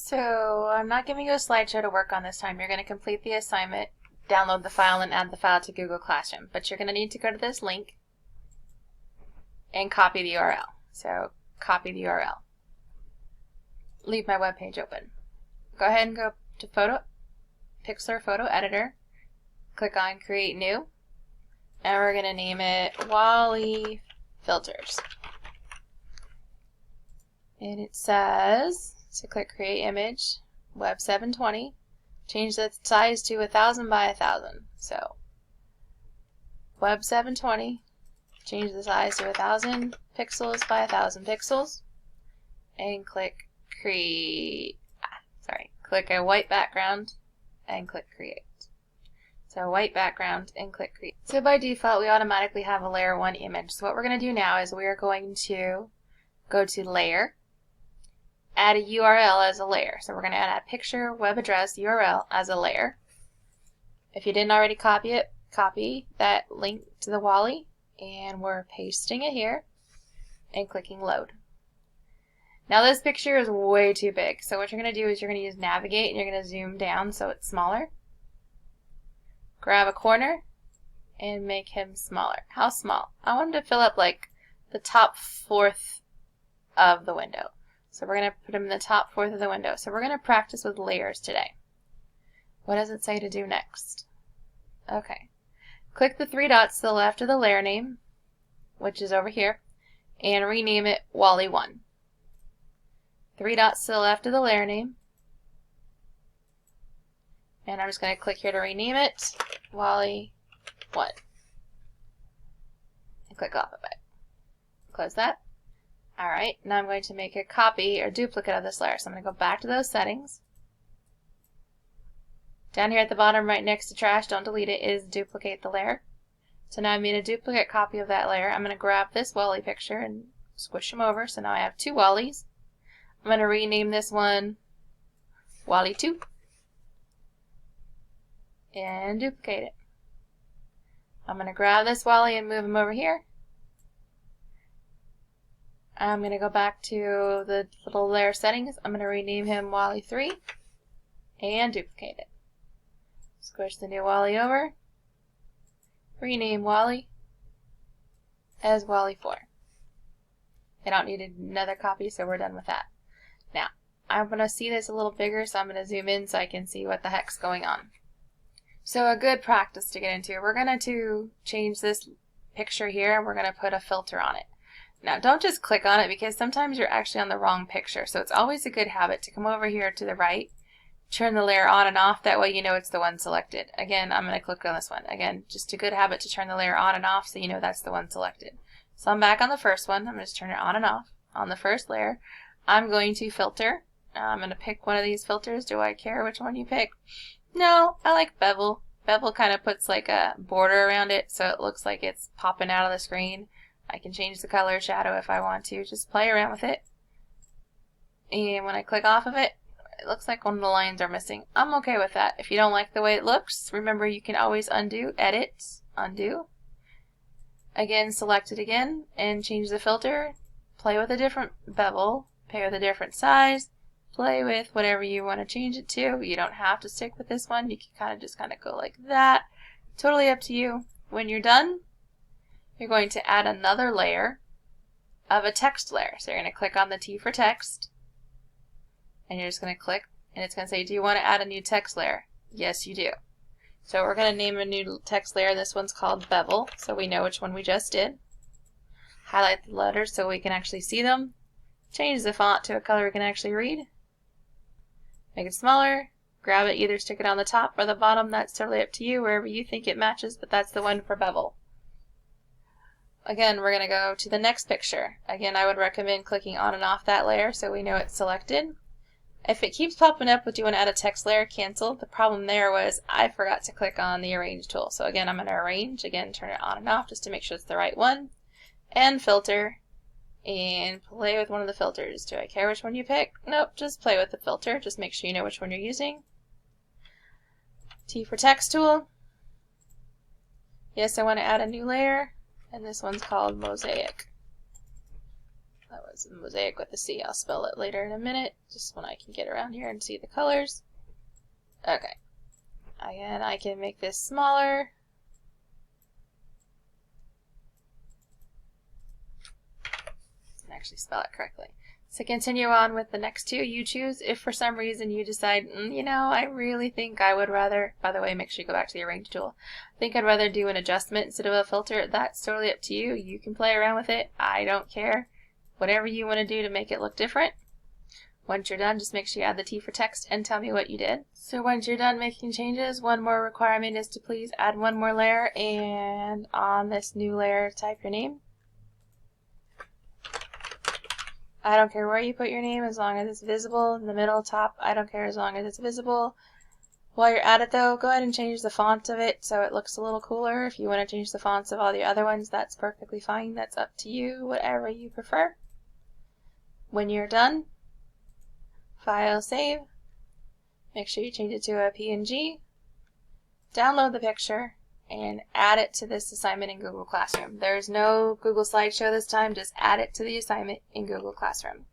So I'm not giving you a slideshow to work on this time. You're going to complete the assignment, download the file, and add the file to Google Classroom. But you're going to need to go to this link and copy the URL. So copy the URL. Leave my web page open. Go ahead and go to Pixlr Photo Editor. Click on Create New. And we're going to name it Wally Filters. And it says to click Create Image, Web 720. Change the size to 1000 by 1000. So Web 720. Change the size to 1000 pixels by 1000 pixels. And click Create. Click a white background and click Create. So white background and click Create. So by default, we automatically have a Layer 1 image. So what we're going to do now is we are going to go to Layer, add a URL as a layer. So we're going to add a picture, web address, URL as a layer. If you didn't already copy it, copy that link to the Wally, and we're pasting it here and clicking Load. Now this picture is way too big, so what you're going to do is you're going to use Navigate and you're going to zoom down so it's smaller. Grab a corner and make him smaller. How small? I want him to fill up like the top fourth of the window. So we're going to put him in the top fourth of the window. So we're going to practice with layers today. What does it say to do next? Okay. Click the three dots to the left of the layer name, which is over here, and rename it Wally 1. Three dots to the left of the layer name. And I'm just going to click here to rename it Wally 1. And click off of it. Close that. Alright, now I'm going to make a copy or duplicate of this layer. So I'm going to go back to those settings. Down here at the bottom right next to trash, don't delete it, is duplicate the layer. So now I made a duplicate copy of that layer. I'm going to grab this Wally picture and squish them over. So now I have two Wallies. I'm going to rename this one Wally 2. And duplicate it. I'm going to grab this Wally and move him over here. I'm going to go back to the little layer settings. I'm going to rename him Wally 3 and duplicate it. Squish the new Wally over. Rename Wally as Wally 4. I don't need another copy, so we're done with that. Now, I'm going to see this a little bigger, so I'm going to zoom in so I can see what the heck's going on. So a good practice to get into, we're going to change this picture here and we're going to put a filter on it. Now don't just click on it because sometimes you're actually on the wrong picture. So it's always a good habit to come over here to the right, turn the layer on and off, that way you know it's the one selected. Again, I'm going to click on this one. Again, just a good habit to turn the layer on and off so you know that's the one selected. So I'm back on the first one. I'm going to turn it on and off. On the first layer, I'm going to filter. I'm going to pick one of these filters. Do I care which one you pick? No, I like bevel. Bevel kind of puts like a border around it so it looks like it's popping out of the screen. I can change the color shadow if I want to. Just play around with it. And when I click off of it, it looks like one of the lines are missing. I'm okay with that. If you don't like the way it looks, remember you can always undo, edit, undo. Again, select it again and change the filter. Play with a different bevel. Play with a different size. Play with whatever you want to change it to. You don't have to stick with this one. You can just go like that. Totally up to you. When you're done, you're going to add another layer of a text layer. So you're going to click on the T for text. And you're just going to click, and it's going to say, do you want to add a new text layer? Yes, you do. So we're going to name a new text layer. This one's called Bevel, so we know which one we just did. Highlight the letters so we can actually see them. Change the font to a color we can actually read. Make it smaller. Grab it, either stick it on the top or the bottom. That's totally up to you, wherever you think it matches, but that's the one for Bevel. Again, we're going to go to the next picture. Again, I would recommend clicking on and off that layer so we know it's selected. If it keeps popping up with you want to add a text layer, cancel. The problem there was I forgot to click on the Arrange tool. So again, I'm going to arrange. Again, turn it on and off just to make sure it's the right one. And filter. And play with one of the filters. Do I care which one you pick? Nope, just play with the filter. Just make sure you know which one you're using. T for text tool. Yes, I want to add a new layer. And this one's called Mosaic. That was a mosaic with a C. I'll spell it later in a minute, just when I can get around here and see the colors. Okay. Again, I can make this smaller. And actually spell it correctly. So continue on with the next two. You choose. If for some reason you decide, you know, I really think I would rather, by the way, make sure you go back to the arrange tool. I think I'd rather do an adjustment instead of a filter. That's totally up to you. You can play around with it. I don't care. Whatever you want to do to make it look different. Once you're done, just make sure you add the T for text and tell me what you did. So once you're done making changes, one more requirement is to please add one more layer, and on this new layer, type your name. I don't care where you put your name as long as it's visible. In the middle, top, I don't care as long as it's visible. While you're at it though, go ahead and change the font of it so it looks a little cooler. If you want to change the fonts of all the other ones, that's perfectly fine. That's up to you, whatever you prefer. When you're done, File, Save. Make sure you change it to a PNG. Download the picture and add it to this assignment in Google Classroom. There's no Google Slideshow this time, just add it to the assignment in Google Classroom.